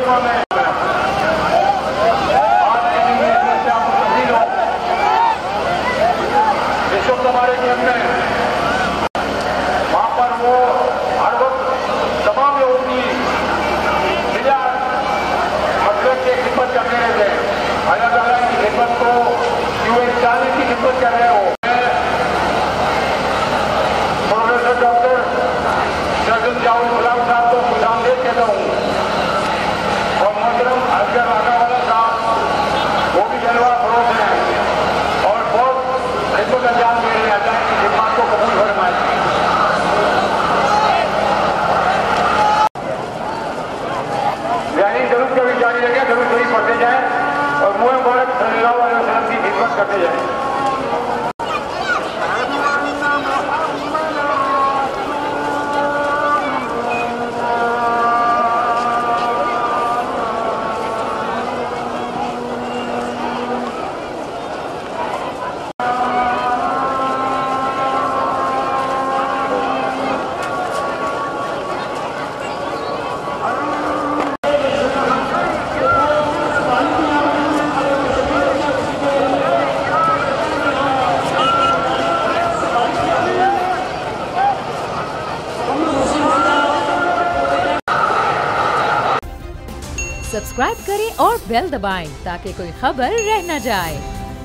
मुकदमा में इस वक्त हमारे नियम में वहां पर वो हर वक्त तमाम लोगों की मतलब की खिदमत करते रहते हैं। अल्लाह ताला की खिदमत को क्यों इंसानी की खिदमत कर रहे हो। प्रोफेसर डॉक्टर जसन साहब को खुशामदीद कहता हूँ और मोहतरम असगर वाला साहब वो भी जलवा फरोज हैं और बहुत खिदमत अंजाम दे रहे हैं। अल्लाह की खिदमत को कबूल फरमाए। यानी जरूर कभी जारी लगे, जरूर शरीफ पढ़ते जाए और मुँह मुबारक सल्लल्लाहु अलैहि वसल्लम की खिदमत करते जाए। सब्सक्राइब करें और बेल दबाएं ताकि कोई खबर रह न जाए।